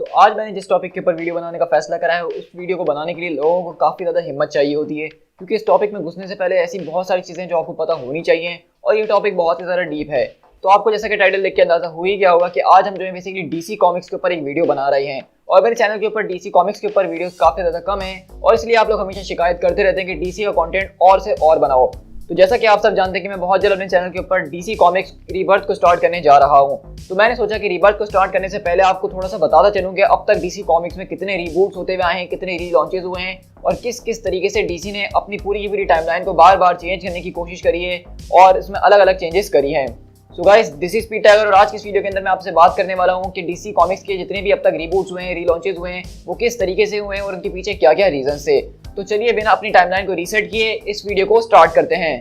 तो आज मैंने जिस टॉपिक के ऊपर वीडियो बनाने का फैसला करा है, उस वीडियो को बनाने के लिए लोगों को काफ़ी ज़्यादा हिम्मत चाहिए होती है, क्योंकि इस टॉपिक में घुसने से पहले ऐसी बहुत सारी चीज़ें जो आपको पता होनी चाहिए और ये टॉपिक बहुत ही ज़्यादा डीप है। तो आपको जैसा कि टाइटल देख के अंदाजा हो ही गया होगा कि आज हम जो है बेसिकली डीसी कॉमिक्स के ऊपर एक वीडियो बना रहे हैं। और मेरे चैनल के ऊपर डीसी कॉमिक्स के ऊपर वीडियोस काफ़ी ज़्यादा कम है और इसलिए आप लोग हमेशा शिकायत करते रहते हैं कि डीसी का कंटेंट और से और बनाओ। तो जैसा कि आप सब जानते हैं कि मैं बहुत जल्द अपने चैनल के ऊपर डीसी कॉमिक्स रीबर्थ को स्टार्ट करने जा रहा हूं। तो मैंने सोचा कि रीबर्थ को स्टार्ट करने से पहले आपको थोड़ा सा बताता चलूं कि अब तक डीसी कॉमिक्स में कितने रीबूट्स होते हुए आए हैं, कितने रीलॉन्चेस हुए हैं और किस किस तरीके से डीसी ने अपनी पूरी की पूरी टाइमलाइन को बार बार चेंज करने की कोशिश करी है और इसमें अलग अलग चेंजेस करी हैं। सो guys, this is Peter tiger और आज की इस वीडियो के अंदर मैं आपसे बात करने वाला हूं कि डीसी कॉमिक्स के जितने भी अब तक रीबूट्स हुए हैं, रीलॉन्चेस हुए हैं, वो किस तरीके से हुए हैं और उनके पीछे क्या क्या रीजन थे। तो चलिए बिना अपनी टाइमलाइन को रीसेट किए इस वीडियो को स्टार्ट करते हैं।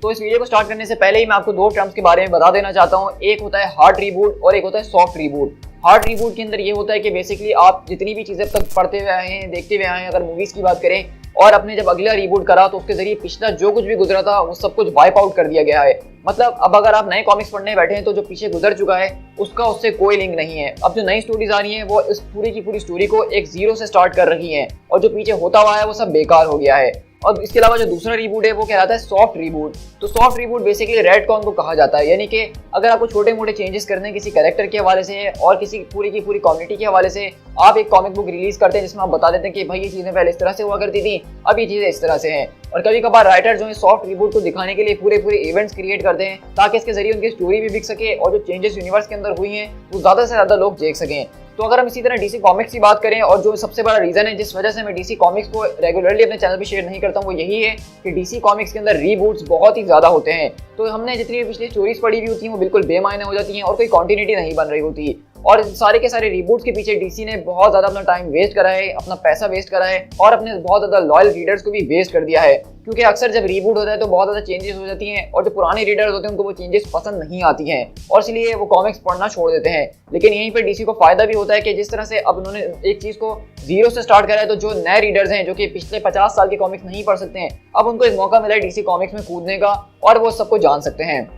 तो इस वीडियो को स्टार्ट करने से पहले ही मैं आपको दो टर्म्स के बारे में बता देना चाहता हूँ। एक होता है हार्ड रीबूट और एक होता है सॉफ्ट रीबूट। हार्ड रीबूट के अंदर ये होता है कि बेसिकली आप जितनी भी चीज़ें अब तक पढ़ते हुए आए हैं, देखते हुए आए हैं, अगर मूवीज़ की बात करें और आपने जब अगला रीबूट करा तो उसके जरिए पिछला जो कुछ भी गुजरा था वो सब कुछ वाइप आउट कर दिया गया है। मतलब अब अगर आप नए कॉमिक्स पढ़ने बैठे हैं तो जो पीछे गुजर चुका है उसका उससे कोई लिंक नहीं है। अब जो नई स्टोरीज आ रही हैं वो इस पूरी की पूरी स्टोरी को एक जीरो से स्टार्ट कर रही हैं और जो पीछे होता हुआ है वो सब बेकार हो गया है। और इसके अलावा जो दूसरा रीबूट है वो कहलाता है सॉफ्ट रीबूट। तो सॉफ्ट रीबूट बेसिकली रेडकॉन को कहा जाता है, यानी कि अगर आपको छोटे मोटे चेंजेस करने किसी कैरेक्टर के हवाले से और किसी पूरी की पूरी कम्युनिटी के हवाले से आप एक कॉमिक बुक रिलीज करते हैं जिसमें आप बता देते हैं कि भाई ये चीज़ें पहले इस तरह से हुआ करती थी, अब ये चीज़ें इस तरह से हैं। और कभी कभार राइटर जो है सॉफ्ट रिबूट को दिखाने के लिए पूरे पूरे इवेंट्स क्रिएट करते हैं ताकि इसके जरिए उनकी स्टोरी भी बिक सके और जो चेंजेस यूनिवर्स के अंदर हुई हैं वो ज़्यादा से ज़्यादा लोग देख सकें। तो अगर हम इसी तरह डीसी कॉमिक्स की बात करें और जो सबसे बड़ा रीजन है जिस वजह से मैं डीसी कॉमिक्स को रेगुलरली अपने चैनल पे शेयर नहीं करता हूँ वो यही है कि डीसी कॉमिक्स के अंदर रीबूट्स बहुत ही ज़्यादा होते हैं। तो हमने जितनी पिछली स्टोरीज पढ़ी हुई होती हैं वो बिल्कुल बेमायने हो जाती हैं और कोई कंटिन्यूटी नहीं बन रही होती। और सारे के सारे रीबूट्स के पीछे डीसी ने बहुत ज़्यादा अपना टाइम वेस्ट करा है, अपना पैसा वेस्ट करा है और अपने बहुत ज़्यादा लॉयल रीडर्स को भी वेस्ट कर दिया है। क्योंकि अक्सर जब रीबूट होता है तो बहुत ज़्यादा चेंजेस हो जाती हैं और जो पुराने रीडर्स होते हैं उनको वो चेंजेस पसंद नहीं आती हैं और इसलिए वो कॉमिक्स पढ़ना छोड़ देते हैं। लेकिन यहीं पर डीसी को फायदा भी होता है कि जिस तरह से अब उन्होंने एक चीज़ को जीरो से स्टार्ट करा है तो जो नए रीडर्स हैं जो कि पिछले 50 साल के कॉमिक्स नहीं पढ़ सकते हैं, अब उनको एक मौका मिला है डीसी कॉमिक्स में कूदने का और वो सबको जान सकते हैं।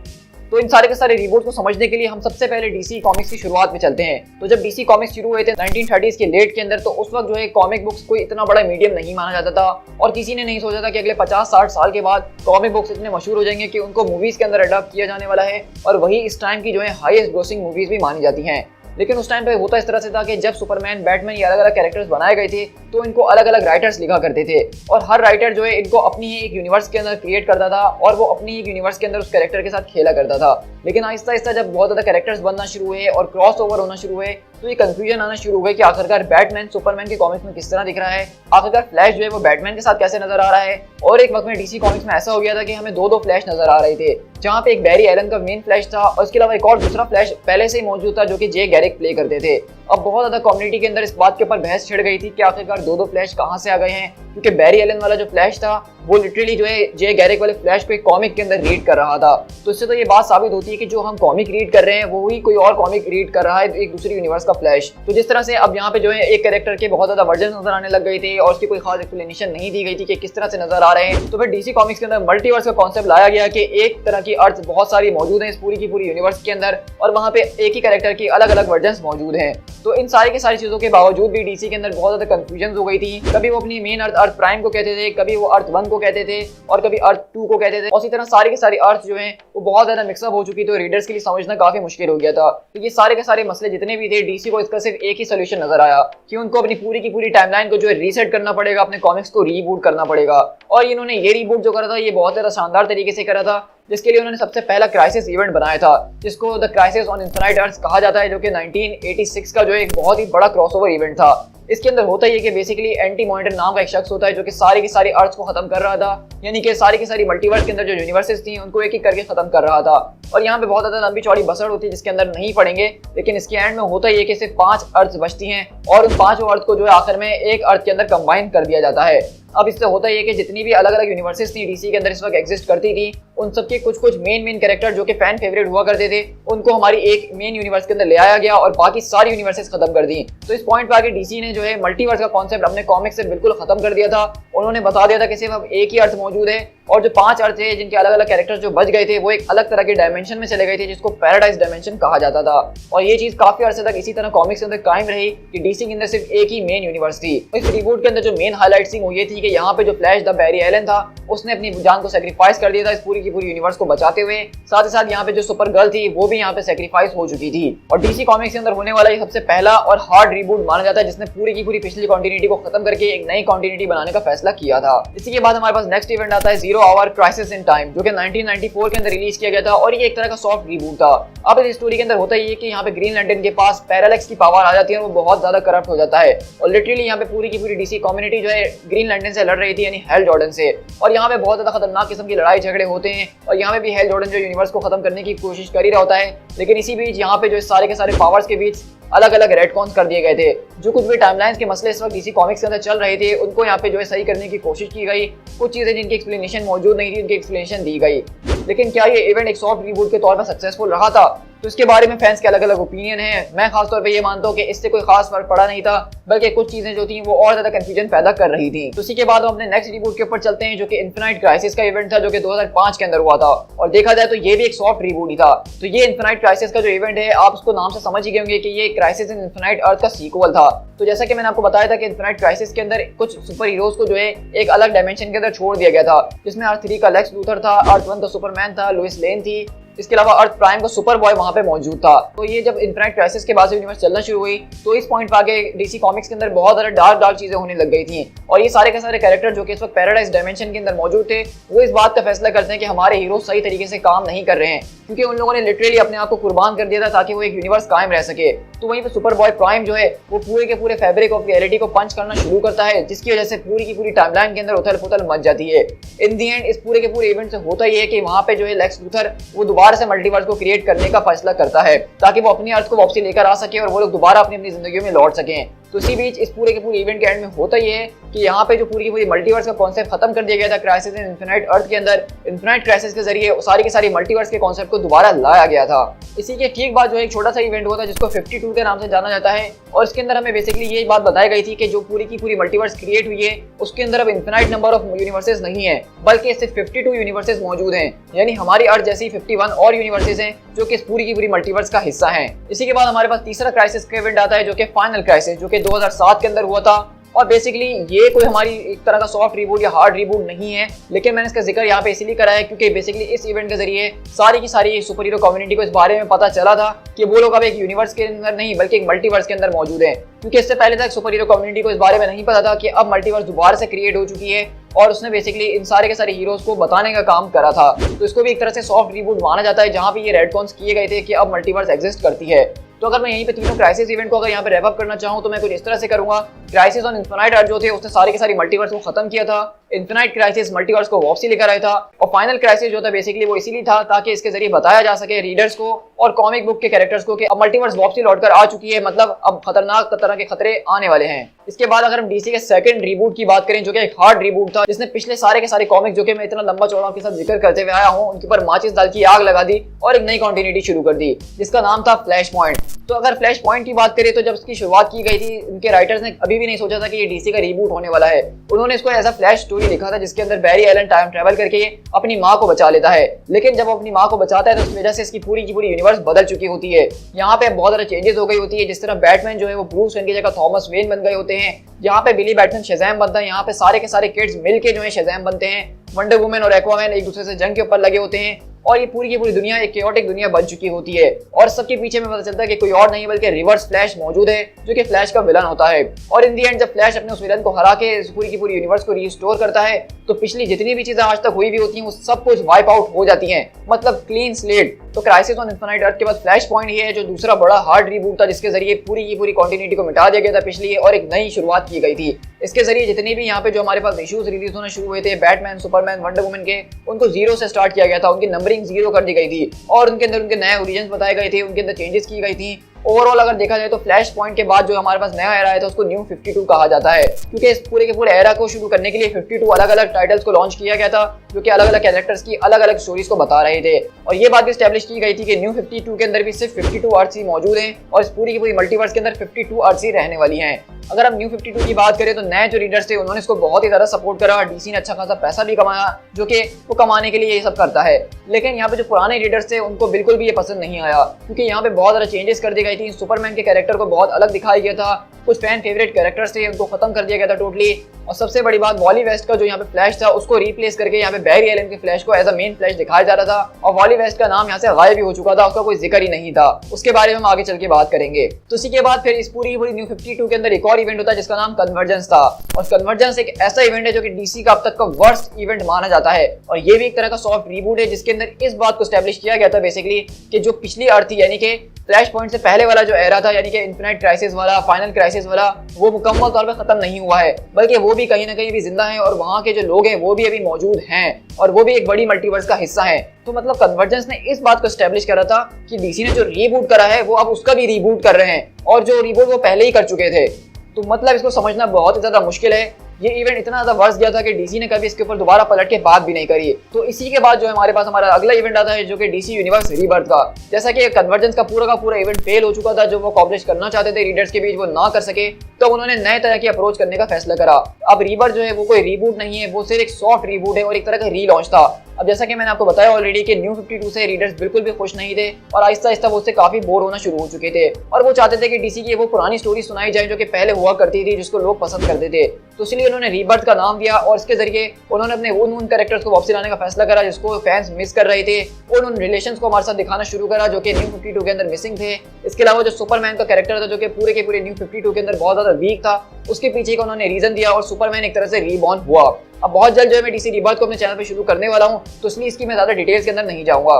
तो इन सारे के सारे रीबूट को समझने के लिए हम सबसे पहले डीसी कॉमिक्स की शुरुआत में चलते हैं। तो जब डीसी कॉमिक्स शुरू हुए थे 1930s के लेट के अंदर, तो उस वक्त जो है कॉमिक बुक्स कोई इतना बड़ा मीडियम नहीं माना जाता था और किसी ने नहीं सोचा था कि अगले 50-60 साल के बाद कॉमिक बुक्स इतने मशहूर हो जाएंगे कि उनको मूवीज के अंदर अडॉप्ट किया जाने वाला है और वही इस टाइम की जो है हाईएस्ट ग्रोसिंग मूवीज भी मानी जाती हैं। लेकिन उस टाइम पे होता इस तरह से था कि जब सुपरमैन, बैटमैन ये अलग अलग कैरेक्टर्स बनाए गए थे तो इनको अलग अलग राइटर्स लिखा करते थे और हर राइटर जो है इनको अपनी ही एक यूनिवर्स के अंदर क्रिएट करता था और वो अपनी एक यूनिवर्स के अंदर उस कैरेक्टर के साथ खेला करता था। लेकिन आहिस्ता आहिस्ता जब बहुत ज़्यादा कैरेक्टर्स बनना शुरू हुए और क्रॉस ओवर होना शुरू हुए तो ये कंफ्यूजन आना शुरू हो गया कि आखिरकार बैटमैन सुपरमैन के कॉमिक्स में किस तरह दिख रहा है, आखिरकार फ्लैश जो है वो बैटमैन के साथ कैसे नजर आ रहा है। और एक वक्त में डीसी कॉमिक्स में ऐसा हो गया था कि हमें दो फ्लैश नजर आ रहे थे, जहाँ पे एक बैरी एलन का मेन फ्लैश था और इसके अलावा एक और दूसरा फ्लैश पहले से ही मौजूद था जो कि जे गैरिक प्ले करते थे। अब बहुत ज़्यादा कम्युनिटी के अंदर इस बात के ऊपर बहस छिड़ गई थी कि आखिरकार दो फ्लैश कहाँ से आ गए हैं, क्योंकि बैरी एलन वाला जो फ्लैश था वो लिटरली जो है जे गैरिक वाले फ्लैश को एक कॉमिक के अंदर रीड कर रहा था। तो इससे तो ये बात साबित होती है कि जो हम कॉमिक रीड कर रहे हैं वो ही कोई और कॉमिक रीड कर रहा है, एक दूसरी यूनिवर्स का फ्लैश। तो जिस तरह से अब यहाँ पे जो है एक कैरेक्टर के बहुत ज्यादा वर्जन नजर आने लग गए थे और उसकी कोई खास एक्सप्लेनेशन नहीं दी गई थी कि किस तरह से नजर आ रहे हैं, तो फिर डीसी कॉमिक्स के अंदर मल्टीवर्स का कॉन्सेप्ट लाया गया कि एक तरह की अर्थ बहुत सारी मौजूद है इस पूरी की पूरी यूनिवर्स के अंदर और वहाँ पे एक ही कैरेक्टर की अलग अलग वर्जन मौजूद हैं। तो इन सारी की सारी चीजों के बावजूद भी डीसी के अंदर बहुत ज्यादा कंफ्यूजन हो गई थी। कभी वो अपनी मेन अर्थ प्राइम को कहते थे, कभी वो अर्थ 1 को कहते थे और कभी अर्थ 2 को कहते थे और इसी तरह सारी की सारी अर्थ जो है वो बहुत ज्यादा मिक्सअप हो चुकी थी, तो रीडर्स के लिए समझना काफी मुश्किल हो गया था। तो ये सारे के सारे मसले जितने भी थे डीसी को इसका सिर्फ एक ही सोल्यूशन नजर आया कि उनको अपनी पूरी की पूरी टाइमलाइन को जो है रीसेट करना पड़ेगा, अपने कॉमिक्स को रीबूट करना पड़ेगा। और इन्होंने ये रीबूट जो करा था ये बहुत ज्यादा शानदार तरीके से करा था, जिसके लिए उन्होंने सबसे पहला क्राइसिस इवेंट बनाया था जिसको the crisis on infinite earths कहा जाता है, जो कि 1986 का जो एक बहुत ही बड़ा क्रॉसओवर इवेंट था। इसके अंदर होता ही है कि बेसिकली एंटी मॉनिटर नाम का एक शख्स होता है जो कि सारी की सारी अर्थ को खत्म कर रहा था, यानी कि सारी की सारी मल्टीवर्स के अंदर जो यूनिवर्सेस थी उनको एक एक करके खत्म कर रहा था। और यहाँ पे बहुत ज्यादा लंबी चौड़ी बसड़ होती है जिसके अंदर नहीं पड़ेंगे, लेकिन इसके एंड में होता ही है कि सिर्फ 5 अर्थ बचती हैं और उन 5 अर्थ को जो है आखिर में एक अर्थ के अंदर कंबाइन कर दिया जाता है। अब इससे होता ही है कि जितनी भी अलग अलग यूनिवर्सेस थी डीसी के अंदर इस वक्त एग्जिस्ट करती थी, उन सबके कुछ कुछ मेन कैरेक्टर जो कि फैन फेवरेट हुआ करते थे उनको हमारी एक मेन यूनिवर्स के अंदर ले आया गया और बाकी सारी यूनिवर्सेस खत्म कर दी। तो इस पॉइंट पर आगे डीसी ने जो है मल्टीवर्स का कॉन्सेप्ट अपने कॉमिक्स से बिल्कुल खत्म कर दिया था। उन्होंने बता दिया था कि सिर्फ अब एक ही अर्थ मौजूद है और जो 5 अर्थ थे जिनके अलग अलग कैरेक्टर्स जो बच गए थे वो एक अलग तरह के डायमेंशन में चले गए थे जिसको पैराडाइज डायमेंशन कहा जाता था। और ये चीज काफी अर्से तक इसी तरह कॉमिक्स के अंदर कायम रही कि डीसी के अंदर सिर्फ एक ही मेन यूनिवर्स थी। इस रिबूट के अंदर जो मेन हाईलाइट थी वो ये थी कि यहाँ पे जो फ्लैश द बैरी एलन था उसने अपनी जान को सेक्रीफाइस कर दिया था इस पूरी की पूरी यूनिवर्स को बचाते हुए। साथ ही साथ यहाँ पे जो सुपर गर्ल थी वो भी यहाँ पे सेक्रीफाइस हो चुकी थी। और डीसी कॉमिक्स के अंदर होने वाला ये सबसे पहला और हार्ड रिबूट माना जाता है जिसने पूरी की पूरी पिछली कॉन्टिन्यूटी को खत्म करके एक नई कॉन्टिन्यूटी बनाने का फैसला किया था। इसी के बाद हमारे पास नेक्स्ट इवेंट आता है 0 आवर क्राइसिस इन टाइम जो कि 1994 के अंदर रिलीज किया गया था और ये एक तरह का सॉफ्ट रिबूट था। अब इस स्टोरी के अंदर होता ही है कि यहाँ पे ग्रीन लैंटर्न के पास पैरालैक्स की पावर आ जाती है और वो बहुत ज्यादा करप्ट हो जाता है और लिटरली यहाँ पे पूरी की पूरी डीसी कम्युनिटी जो है ग्रीन लैंटर्न से लड़ रही थी यानी हेल जॉर्डन से। और यहाँ पे बहुत ज्यादा खतरनाक किस्म की लड़ाई झगड़े होते हैं और यहाँ पे भी हेल जॉर्डन जो यूनिवर्स को खत्म करने की कोशिश कर ही रहा होता है। लेकिन इसी बीच यहाँ पे जो सारे के सारे पावर्स के बीच अलग अलग रेडकॉन्स कर दिए गए थे। जो कुछ भी टाइमलाइंस के मसले इस वक्त डीसी कॉमिक्स के अंदर चल रहे थे उनको यहाँ पे जो है सही करने की कोशिश की गई। कुछ चीजें जिनकी एक्सप्लेनेशन मौजूद नहीं थी उनकी एक्सप्लेनेशन दी गई। लेकिन क्या ये इवेंट एक सॉफ्ट रिबूट के तौर पर सक्सेसफुल रहा था तो इसके बारे में फैंस के अलग अलग ओपिनियन है। मैं खासतौर पे ये मानता हूँ कि इससे कोई खास फर्क पड़ा नहीं था बल्कि कुछ चीजें जो थी वो और ज्यादा कंफ्यूजन पैदा कर रही थी। तो इसी के बाद हम अपने नेक्स्ट रिबूट के ऊपर चलते हैं जो कि इन्फिनाइट क्राइसिस का इवेंट था जो कि 2005 के अंदर हुआ था। और देखा जाए तो ये भी एक सॉफ्ट रिबूट ही था। तो ये इन्फिनाइट क्राइसिस का जो इवेंट है आप उसको नाम से समझ ही गए होंगे कि ये क्राइसिस इन इन्फिनाइट अर्थ का सीक्वल था। तो जैसा कि मैंने आपको बताया था कि इन्फिनाइट क्राइसिस के अंदर कुछ सुपर हीरोज को जो है एक अलग डायमेंशन के अंदर छोड़ दिया गया था जिसमें अर्थ 3 का लेक्स लूथर था, अर्थ 1 का सुपरमैन था, लुइस लेन थी, इसके अलावा अर्थ प्राइम का सुपर बॉय वहां पे मौजूद था। तो ये जब इन्फिनाइट क्राइसिस के बाद से यूनिवर्स चलना शुरू हुई तो इस पॉइंट पर आगे डीसी कॉमिक्स के अंदर बहुत ज्यादा डार्क चीजें होने लग गई थी। और ये सारे के सारे कैरेक्टर जो कि इस वक्त पैराडाइज डायमेंशन के अंदर मौजूद थे वो इस बात का फैसला करते हैं कि हमारे हीरो सही तरीके से काम नहीं कर रहे हैं क्योंकि उन लोगों ने लिटरली अपने आप को कुर्बान कर दिया था ताकि वो एक यूनिवर्स कायम रह सके। तो वहीं पे सुपर बॉय प्राइम जो है वो पूरे के पूरे फैब्रिक ऑफ रियलिटी को पंच करना शुरू करता है जिसकी वजह से पूरी की पूरी टाइमलाइन के अंदर उथल पुथल मच जाती है। इन दी एंड इस पूरे के पूरे इवेंट से होता ही है कि वहां पे जो है लेक्स लूथर वो दोबारा से मल्टीवर्स को क्रिएट करने का फैसला करता है ताकि वो अपनी अर्थ को वापसी लेकर आ सके और वो लोग दोबारा अपनी अपनी जिंदगियों में लौट सकें। तो इसी बीच इस पूरे के पूरे इवेंट के एंड में होता ही है कि यहाँ पे जो पूरी की पूरी मल्टीवर्स का कॉन्सेप्ट खत्म कर दिया गया था क्राइसिस इन इन्फिनाइट अर्थ के अंदर। इन्फिनाइट क्राइसिस के जरिए सारी की सारी मल्टीवर्स के कॉन्सेप्ट को दोबारा लाया गया था। इसी के ठीक बाद जो एक छोटा सा इवेंट हुआ था जिसको 52 के नाम से जाना जाता है और इसके अंदर हमें बेसिकली ये बात बताई गई थी कि जो पूरी की पूरी मल्टीवर्स क्रिएट हुई है उसके अंदर अब इन्फिनाइट नंबर ऑफ यूनिवर्सेस नहीं है बल्कि सिर्फ 52 यूनिवर्सेस मौजूद हैं। यानी हमारी अर्थ जैसी 51 और यूनिवर्सेस हैं जो कि इस पूरी की पूरी मल्टीवर्स का हिस्सा हैं। इसी के बाद हमारे पास तीसरा क्राइसिस का इवेंट आता है जो कि फाइनल क्राइसिस जो कि 2007 के अंदर हुआ था। और बेसिकली ये कोई हमारी एक तरह का सॉफ्ट रिबूट या हार्ड रिबूट नहीं है लेकिन मैंने इसका जिक्र यहाँ पे इसीलिए करा है क्योंकि बेसिकली इस इवेंट के जरिए सारी की सारी सुपर हीरो कम्युनिटी को इस बारे में पता चला था कि वो लोग अब एक यूनिवर्स के अंदर नहीं बल्कि एक मल्टीवर्स के अंदर मौजूद है। क्योंकि इससे पहले तक सुपर हीरो कम्युनिटी को इस बारे में नहीं पता था कि अब मल्टीवर्स दोबारा से क्रिएट हो चुकी है और उसने बेसिकली इन सारे के सारे हीरोज को बताने का काम करा था। तो इसको भी एक तरह से सॉफ्ट रिबूट माना जाता है जहाँ पे ये रेडकॉन्स किए गए थे कि अब मल्टीवर्स एग्जिस्ट करती है। तो अगर मैं यहीं पे तीनों क्राइसिस इवेंट को अगर यहाँ पे रैप अप करना चाहूँ तो मैं कुछ इस तरह से करूंगा। क्राइसिस ऑन इन्फिनाइट अर्थ जो थे उसने सारे के सारी मल्टीवर्स को खत्म किया था। इन्फिनाइट क्राइसिस मल्टीवर्स को वापसी लेकर आया था और फाइनल क्राइसिस जो था बेसिकली वो इसीलिए था ताकि इसके जरिए बताया जा सके रीडर्स को और कॉमिक बुक के कैरेक्टर्स को कि अब मल्टीवर्स वापसी लौटकर आ चुकी है, मतलब अब खतरनाक तरह के खतरे आने वाले हैं। इसके बाद अगर हम डीसी के सेकंड रिबूट की बात करें जो कि एक हार्ड रिबूट था जिसने पिछले सारे के सारे कॉमिक जो कि मैं इतना लंबा चौड़ा के साथ जिक्र करते हुए आया हूँ उनके ऊपर माचिस डाल की आग लगा दी और एक नई कंटिन्यूटी शुरू कर दी जिसका नाम था फ्लैश पॉइंट। तो अगर फ्लैश पॉइंट की बात करें तो जब इसकी शुरुआत की गई थी उनके राइटर्स ने अभी भी नहीं सोचा था कि ये डीसी का रिबूट होने वाला है। उन्होंने इसको एज अ फ्लैश स्टोरी लिखा था जिसके अंदर बैरी एलन टाइम ट्रैवल करके अपनी माँ को बचा लेता है। लेकिन जब वो अपनी माँ को बचाता है तो उस वजह से इसकी पूरी की पूरी यूनिवर्स बदल चुकी होती है। यहाँ पे बहुत ज्यादा चेंजेस हो गई होती है। जिस तरह बैटमैन जो है वो ब्रूस वेन की जगह थॉमस वेन बन गए होते हैं, यहाँ पे बिली बैटमैन शज़ैम बनता है, यहाँ पे सारे के सारे किड्स मिलके जो है शज़ैम बनते हैं। वंडर वुमन और एक्वामैन एक दूसरे से जंग के ऊपर लगे होते हैं और ये पूरी की पूरी दुनिया एक केओटिक दुनिया बन चुकी होती है। और सबके पीछे में पता चलता है कि कोई और नहीं बल्कि रिवर्स फ्लैश मौजूद है जो कि फ्लैश का विलन होता है। और इन दी एंड जब फ्लैश अपने उस विलन को हरा के पूरी की पूरी यूनिवर्स को रिस्टोर करता है तो पिछली जितनी भी चीजें आज तक हुई भी होती हैं वो सब कुछ वाइप आउट हो जाती हैं, मतलब क्लीन स्लेट। तो क्राइसिस ऑन इन्फिनाइट अर्थ के बाद फ्लैश पॉइंट ये है जो दूसरा बड़ा हार्ड रिबूट था जिसके जरिए पूरी की पूरी कंटिन्यूटी को मिटा दिया गया था पिछली और एक नई शुरुआत की गई थी। इसके जरिए जितने भी यहाँ पे जो हमारे पास इश्यूज रिलीज होना शुरू हुए थे बैटमैन, सुपरमैन, वंडर वुमन के, उनको जीरो से स्टार्ट किया गया था, उनकी नंबरिंग जीरो कर दी गई थी और उनके अंदर उनके नए ओरिजिन्स बताए गए थे, उनके अंदर चेंजेस की गई थी ओवरऑल अगर देखा जाए तो फ्लैश पॉइंट के बाद जो हमारे पास नया एरा आया था उसको न्यू 52 कहा जाता है, क्योंकि इस पूरे के पूरे एरा को शुरू करने के लिए 52 अलग अलग टाइटल्स को लॉन्च किया गया था जो कि अलग अलग कैरेक्टर्स की अलग अलग स्टोरीज को बता रहे थे। और ये बात भी स्टैब्लिश की गई थी कि न्यू 52 के अंदर भी सिर्फ 52 आर्ट्स ही मौजूद हैं और इस पूरी की पूरी मल्टीवर्स के अंदर 52 आर्ट्स ही रहने वाली हैं। अगर हम न्यू 52 की बात करें तो नए जो रीडर्स थे उन्होंने इसको बहुत ही ज्यादा सपोर्ट करा, डीसी ने अच्छा खासा पैसा भी कमाया जो कि वो कमाने के लिए ये सब करता है। लेकिन यहाँ पे जो पुराने रीडर्स थे उनको बिल्कुल भी ये पसंद नहीं आया, क्योंकि यहाँ पे बहुत ज्यादा चेंजेस कर दी गई थी। सुपरमैन के कैरेक्टर को बहुत अलग दिखाया गया था, कुछ फैन फेवरेट कैरेक्टर्स थे उनको खत्म कर दिया गया था टोटली। और सबसे बड़ी बात, वॉली वेस्ट का जो यहाँ पे फ्लैश था उसको रिप्लेस करके यहाँ पे बैरी एलन के फ्लैश को एज अ मेन फ्लैश दिखाया जा रहा था और वॉली वेस्ट का नाम यहाँ से गायब भी हो चुका था, उसका कोई जिक्र ही नहीं था। उसके बारे में हम आगे चल के बात करेंगे। तो इसी के बाद फिर इस पूरी न्यू 52 के अंदर एक और इवेंट होता है जिसका नाम कन्वर्जेंस था। और कन्वर्जेंस एक ऐसा इवेंट है जो कि डीसी का अब तक का वर्स्ट इवेंट माना जाता है और ये भी एक तरह का सॉफ्ट रिबूट है जिसके अंदर इस बात को स्टैब्लिश किया गया था बेसिकली कि जो पिछली अर्थ थी यानी कि फ्लैश पॉइंट से पहले वाला जो एरा था यानी कि इन्फिनाइट क्राइसिस वाला, फाइनल क्राइसिस वाला, वो मुकम्मल तौर पे खत्म नहीं हुआ है, बल्कि वो भी कहीं ना कहीं भी जिंदा है और वहाँ के जो लोग हैं वो भी अभी मौजूद हैं और वो भी एक बड़ी मल्टीवर्स का हिस्सा है। तो मतलब कन्वर्जेंस ने इस बात को स्टैब्लिश करा था कि डीसी ने जो रीबूट करा है वो अब उसका भी रीबूट कर रहे हैं और जो रीबूट वो पहले ही कर चुके थे। तो मतलब इसको समझना बहुत ही ज्यादा मुश्किल है। ये इवेंट इतना ज्यादा वर्स गया था कि डीसी ने कभी इसके ऊपर दोबारा पलट के बात भी नहीं करी। तो इसी के बाद जो हमारे पास हमारा अगला इवेंट आता है जो कि डीसी यूनिवर्स रीबर्थ का। जैसा कि कन्वर्जेंस का पूरा इवेंट फेल हो चुका था, जो वो अकॉम्प्लिश करना चाहते थे रीडर्स के बीच वो ना कर सके, तो उन्होंने नए तरह की अप्रोच करने का फैसला करा। अब रीबर्थ जो है वो कोई रीबूट नहीं है, वो सिर्फ एक सॉफ्ट रीबूट है और एक तरह का रीलॉन्च था। अब जैसा कि मैंने आपको बताया ऑलरेडी कि न्यू 52 से रीडर्स बिल्कुल भी खुश नहीं थे और आहिस्ता आहिस्ता वो उससे काफी बोर होना शुरू हो चुके थे और वो चाहते थे कि डीसी की वो पुरानी स्टोरी सुनाई जाए जो कि पहले हुआ करती थी, जिसको लोग पसंद करते थे। तो इसलिए उन्होंने रीबर्थ का नाम दिया और इसके जरिए उन्होंने अपने उन कैरेक्टर्स को वापसी लाने का फैसला करा जिसको फैंस मिस कर रहे थे। उन रिलेशंस को हमारे साथ दिखाना शुरू करा जो कि न्यू 52 के अंदर मिसिंग थे। इसके अलावा जो सुपरमैन का कैरेक्टर था जो कि पूरे के पूरे न्यू 52 के अंदर बहुत ज्यादा वीक था, उसके पीछे का उन्होंने रीजन दिया और सुपरमैन एक तरह से रीबॉर्न हुआ। अब बहुत जल्द जो है मैं डीसी रीबर्थ को अपने चैनल पे शुरू करने वाला हूँ, तो इसलिए इसकी मैं ज्यादा डिटेल्स के अंदर नहीं जाऊंगा।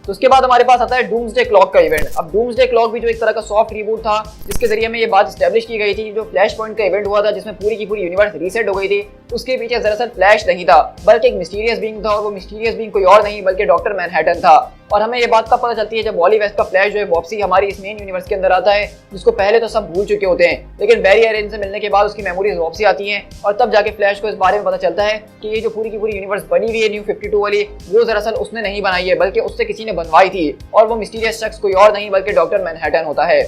तो उसके बाद हमारे पास आता है डूम्सडे क्लॉक का इवेंट। अब डूम्सडे क्लॉक भी जो एक तरह का सॉफ्ट रिबूट था जिसके जरिए में ये बात स्टैब्लिश की गई थी, जो फ्लैश पॉइंट का इवेंट हुआ था जिसमें पूरी की पूरी यूनिवर्स रीसेट हो गई थी, उसके पीछे दरअसल फ्लैश नहीं था बल्कि एक मिस्टीरियस बीइंग था और वो मिस्टीरियस बीइंग कोई और नहीं बल्कि डॉक्टर मैनहट्टन था। और हमें ये बात तब पता चलती है जब वॉली वेस्ट का फ्लैश जो है वापसी हमारी इस मेन यूनिवर्स के अंदर आता है, जिसको पहले तो सब भूल चुके होते हैं, लेकिन बैरी एलन से मिलने के बाद उसकी मेमोरीज वापसी आती हैं और तब जाके फ्लैश को इस बारे में पता चलता है कि ये जो पूरी की पूरी यूनिवर्स बनी हुई है न्यू 52 वाली, वो दरअसल उसने नहीं बनाई है बल्कि उससे किसी ने बनवाई थी और वो मिस्टीरियस शख्स कोई और नहीं बल्कि डॉक्टर मैनहट्टन होता है।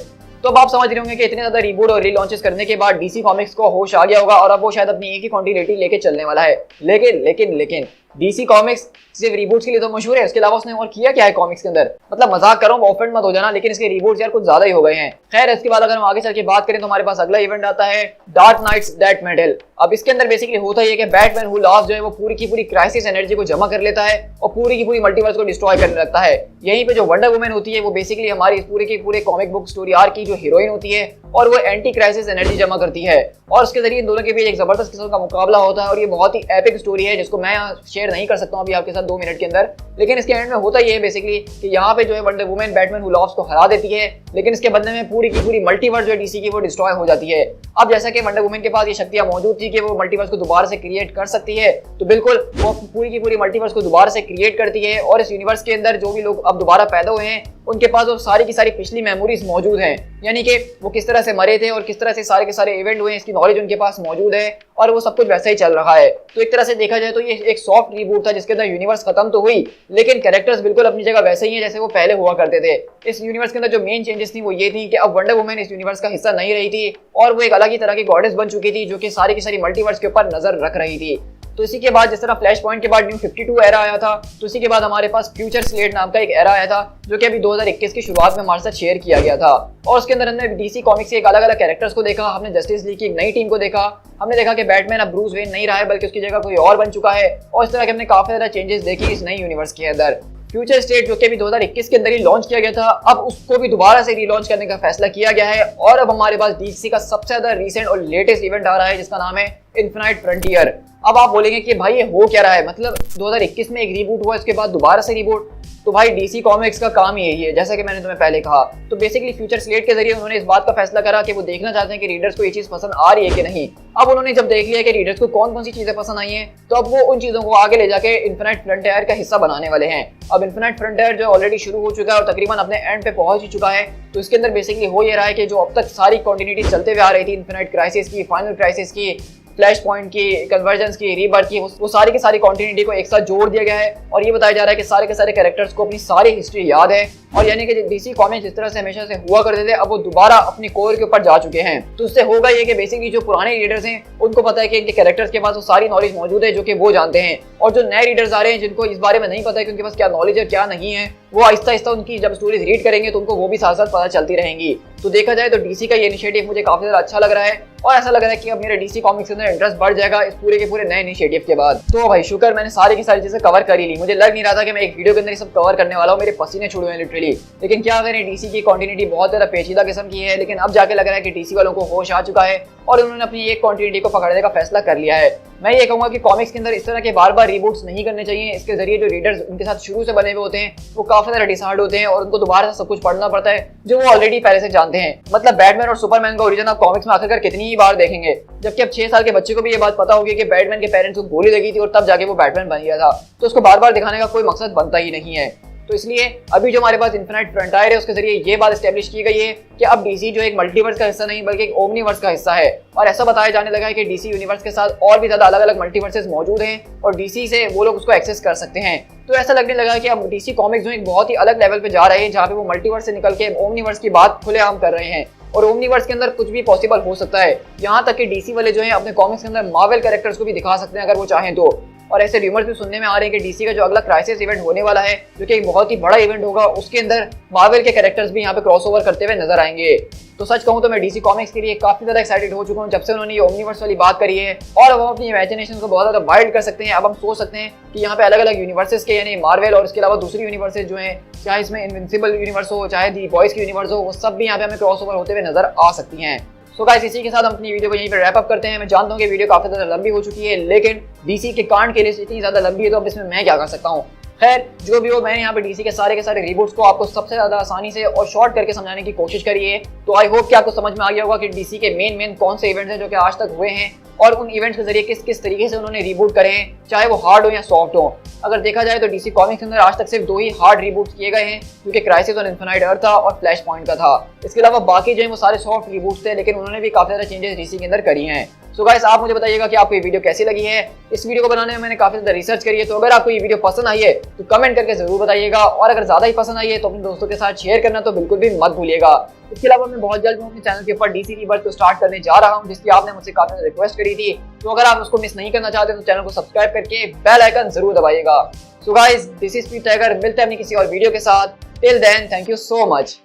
तो अब आप समझ रहे होंगे कि इतने ज्यादा रीबूट और रीलॉन्चेस करने के बाद डीसी कॉमिक्स को होश आ गया होगा और अब वो शायद अपनी एक ही कंटिन्यूटी लेके चलने वाला है। लेकिन डीसी कॉमिक्स सिर्फ रीबूट्स के लिए तो मशहूर है, इसके अलावा उसने और किया क्या है कॉमिक्स के अंदर? मतलब मजाक कर रहा हूं, ऑफेंड मत हो जाना, लेकिन इसके रीबूट्स यार कुछ ज्यादा ही हो गए हैं। खैर इसके बाद अगर हम आगे चल के बात करें तो हमारे पास अगला इवेंट आता है डार्क नाइट्स डेथ मेटल। अब इसके अंदर बेसिकली होता है कि बैटमैन हु लॉस्ट जो है वो पूरी की पूरी क्राइसिस एनर्जी को जमा कर लेता है और पूरी की पूरी मल्टीवर्स को डिस्ट्रॉय करने लगता है। यहीं पे जो वंडर वुमन होती है वो बेसिकली हमारी इस पूरे की पूरे कॉमिक बुक स्टोरी आर्क की जो हीरोइन होती है और वो एंटी क्राइसिस एनर्जी जमा करती है और उसके जरिए इन दोनों के बीच एक जबरदस्त किस्म का मुकाबला होता है और ये बहुत ही एपिक स्टोरी है जिसको मैं शेयर नहीं कर सकता हूँ अभी आपके साथ 2 मिनट के अंदर। लेकिन इसके एंड में होता ये है बेसिकली कि यहाँ पे जो है wonder woman Batman who lost को हरा देती है, लेकिन इसके बदले में पूरी की पूरी मल्टीवर्स जो डीसी की वो डिस्ट्रॉय हो जाती है। अब जैसा कि वंडर वुमन के पास ये शक्तियां मौजूद थी कि वो मल्टीवर्स को दोबारा से क्रिएट कर सकती है, तो बिल्कुल वो पूरी की पूरी मल्टीवर्स को दोबारा से क्रिएट करती है और इस यूनिवर्स के अंदर जो भी लोग अब दोबारा पैदा हुए हैं उनके पास वो सारी की सारी पिछली मेमोरीज मौजूद हैं, यानी कि वो किस तरह से मरे थे और किस तरह से सारे के सारे इवेंट हुए हैं इसकी नॉलेज उनके पास मौजूद है और वो सब कुछ वैसा ही चल रहा है। तो एक तरह से देखा जाए तो ये एक सॉफ्ट रिबूट था जिसके अंदर यूनिवर्स खत्म तो हुई लेकिन कैरेक्टर्स बिल्कुल अपनी जगह वैसे ही हैं जैसे वो पहले हुआ करते थे। इस यूनिवर्स के अंदर जो मेन चेंजेस थी वो ये थी कि अब वंडर वुमन इस यूनिवर्स का हिस्सा नहीं रही थी और वो एक अलग ही तरह की गॉडेस बन चुकी थी जो कि सारी की सारी मल्टीवर्स के ऊपर नजर रख रही थी। तो इसी के बाद जिस तरह फ्लैश पॉइंट के बाद न्यू 52 एरा आया था, तो इसी के बाद हमारे पास फ्यूचर स्लेट नाम का एक एरा आया था जो कि अभी 2021 की शुरुआत में हमारे साथ शेयर किया गया था और उसके अंदर हमने डीसी कॉमिक्स के एक अलग अलग कैरेक्टर्स को देखा, हमने जस्टिस लीग की एक नई टीम को देखा, हमने देखा कि बैटमैन अब ब्रूस वेन नहीं रहा है बल्कि उसकी जगह कोई और बन चुका है और इस तरह के हमने काफी ज्यादा चेंजेस देखी इस नई यूनिवर्स के अंदर। फ्यूचर स्टेट जो कि अभी 2021 के अंदर ही लॉन्च किया गया था, अब उसको भी दोबारा से रीलॉन्च करने का फैसला किया गया है और अब हमारे पास डीसी का सबसे ज्यादा रीसेंट और लेटेस्ट इवेंट आ रहा है जिसका नाम है इन्फिनाइट फ्रंटियर। अब आप बोलेंगे कि भाई ये हो क्या रहा है, मतलब 2021 में एक रीबूट हुआ, इसके बाद दोबारा से रीबूट। तो भाई डीसी कॉमिक्स का काम ही यही है, जैसा कि मैंने तुम्हें पहले कहा। तो बेसिकली फ्यूचर स्लेट के जरिए उन्होंने इस बात का फैसला करा कि वो देखना चाहते हैं कि रीडर्स को ये चीज पसंद आ रही है कि नहीं। अब उन्होंने जब देख लिया कि रीडर्स को कौन कौन सी चीजें पसंद आई हैं, तो अब वो उन चीजों को आगे ले जाके इन्फिनाइट फ्रंटियर का हिस्सा बनाने वाले हैं। अब इन्फिनाइट फ्रंटियर जो ऑलरेडी शुरू हो चुका है और तकरीबन अपने एंड पे पहुंच ही चुका है। तो इसके अंदर बेसिकली हो ये रहा है कि जो अब तक सारी कंटिन्यूटी चलते हुए आ रही थी, इन्फिनाइट क्राइसिस की, फाइनल क्राइसिस की, फ्लैश पॉइंट की, कन्वर्जेंस की, रीबर्थ की, वो सारी की सारी कंटिन्यूटी को एक साथ जोड़ दिया गया है। और ये बताया जा रहा है कि सारे के सारे कैरेक्टर्स को अपनी सारी हिस्ट्री याद है, और यानी कि डीसी कॉमिक्स जिस तरह से हमेशा से हुआ करते थे, अब वो दोबारा अपनी कोर के ऊपर जा चुके हैं। तो उससे होगा ये कि बेसिकली जो पुराने रीडर्स हैं उनको पता है कि इनके कैरेक्टर्स के पास वो सारी नॉलेज मौजूद है जो कि वो जानते हैं, और जो नए रीडर्स आ रहे हैं जिनको इस बारे में नहीं पता है कि उनके पास क्या नॉलेज है क्या नहीं है, वो आहिस्ता आहिस्ता उनकी जब स्टोरीज रीड करेंगे तो उनको वो भी साथ साथ पता चलती रहेंगी। तो देखा जाए तो डीसी का ये इनिशिएटिव मुझे काफी ज्यादा अच्छा लग रहा है, और ऐसा लग रहा है कि अब मेरे डीसी कॉमिक्स के अंदर इंटरेस्ट बढ़ जाएगा इस पूरे के पूरे नए इनिशिएटिव के बाद। तो भाई शुक्र, मैंने सारी की सारी चीजें कवर कर ही ली। मुझे लग नहीं रहा था कि मैं एक वीडियो के अंदर ये सब कवर करने वाला हूँ, मेरे पसीने छुड़े हुए हैं लिटरली। लेकिन क्या करें, डीसी की कंटिन्यूटी बहुत ज्यादा पेचीदा किस्म की है, लेकिन अब जाके लग रहा है कि डीसी वालों को होश आ चुका है और उन्होंने अपनी एक कंटिन्यूटी को पकड़ने का फैसला कर लिया है। मैं ये कहूंगा कि कॉमिक्स के अंदर इस तरह के बार बार रीबूट्स नहीं करने चाहिए। इसके जरिए जो रीडर्स उनके साथ शुरू से बने हुए होते हैं वो काफी ज्यादा डिसहार्ड होते हैं और उनको दोबारा से सब कुछ पढ़ना पड़ता है जो वो ऑलरेडी पहले से जानते हैं। मतलब बैटमैन और सुपरमैन का ओरिजिन आप कॉमिक्स में आखिरकार कितनी ही बार देखेंगे, जबकि अब 6 साल के बच्चे को भी ये बात पता होगी कि बैटमैन के पेरेंट्स को गोली लगी थी और तब जाके वो बैटमैन बन गया था। तो उसको बार बार दिखाने का कोई मकसद बनता ही नहीं है। तो इसलिए अभी जो हमारे पास इन्फिनाइट फ्रंटियर है उसके जरिए ये बात एस्टेब्लिश की गई है कि अब डीसी जो एक मल्टीवर्स का हिस्सा नहीं बल्कि एक ओमनीवर्स का हिस्सा है, और ऐसा बताया जाने लगा है कि डीसी यूनिवर्स के साथ और भी ज्यादा अलग अलग मल्टीवर्सेस मौजूद हैं और डीसी से वो लोग उसको एक्सेस कर सकते हैं। तो ऐसा लगने लगा है कि अब डीसी कॉमिक्स जो एक बहुत ही अलग लेवल पे जा रहे हैं, जहाँ पे वो मल्टीवर्स से निकल के ओमनीवर्स की बात खुलेआम कर रहे हैं, और ओमनीवर्स के अंदर कुछ भी पॉसिबल हो सकता है। यहाँ तक कि डीसी वाले जो हैं अपने कॉमिक्स के अंदर मार्वल कैरेक्टर्स को भी दिखा सकते हैं अगर वो चाहें तो। और ऐसे रूमर्स भी सुनने में आ रहे हैं कि डीसी का जो अगला क्राइसिस इवेंट होने वाला है, जो कि एक बहुत ही बड़ा इवेंट होगा, उसके अंदर मार्वल के कैरेक्टर्स भी यहाँ पे क्रॉसओवर करते हुए नजर आएंगे। तो सच कहूँ तो मैं डीसी कॉमिक्स के लिए काफी ज्यादा एक्साइटेड हो चुका हूँ जब से उन्होंने ये ओमनीवर्स वाली बात करी है, और अब हम अपनी इमेजिनेशन को बहुत ज्यादा वाइड कर सकते हैं। अब हम सोच सकते हैं कि यहाँ पे अलग अलग यूनिवर्सेस के, यानी मार्वल और इसके अलावा दूसरी यूनिवर्सेस जो हैं, चाहे इसमें इनविंसिबल यूनिवर्स हो, चाहे दी बॉयज की यूनिवर्स हो, वो सब भी यहाँ पे हमें क्रॉसओवर होते हुए नजर आ सकती हैं। सो गाइस, इसी के साथ हम अपनी वीडियो को यहीं पर रैप अप करते हैं। मैं जानता हूँ कि वीडियो काफी ज्यादा लंबी हो चुकी है, लेकिन डीसी के कांड के लिए इतनी ज्यादा लंबी है तो अब इसमें मैं क्या कर सकता हूँ। खैर जो भी हो, मैंने यहाँ पे डीसी के सारे रीबूट्स को आपको सबसे ज्यादा आसानी से और शॉर्ट करके समझाने की कोशिश करी है। तो आई होप कि आपको समझ में आ गया होगा कि डीसी के मेन कौन से इवेंट्स हैं जो कि आज तक हुए हैं, और उन इवेंट्स के जरिए किस किस तरीके से उन्होंने रीबूट करे हैं, चाहे वो हार्ड हो या सॉफ्ट हो। अगर देखा जाए तो डीसी कॉमिक्स के अंदर आज तक सिर्फ 2 ही हार्ड रीबूट किए गए हैं, जो कि क्राइसिस ऑन इन्फिनाइट अर्थ था और फ्लैश पॉइंट का था। इसके अलावा बाकी जो है वो सारे सॉफ्ट रीबूट्स थे, लेकिन उन्होंने भी काफी ज्यादा चेंजेस डीसी के अंदर करी हैं। सो गाइस, आप मुझे बताइएगा कि आपको ये वीडियो कैसी लगी है। इस वीडियो को बनाने में मैंने काफी ज्यादा रिसर्च करी है, तो अगर आपको ये वीडियो पसंद आई है तो कमेंट करके जरूर बताइएगा, और अगर ज्यादा ही पसंद आई है तो अपने दोस्तों के साथ शेयर करना तो बिल्कुल भी मत भूलिएगा। इसके अलावा मैं बहुत जल्द अपने चैनल के ऊपर डीसी रीबर्थ को स्टार्ट करने जा रहा हूँ, जिसकी आपने मुझसे काफी ज्यादा रिक्वेस्ट करी थी। तो अगर आप उसको मिस नहीं करना चाहते तो चैनल को सब्सक्राइब करके बेल आइकन जरूर दबाइएगा। So guys, this is speed tiger, मिलते हैं अपनी किसी और वीडियो के साथ। Till then, thank you so much.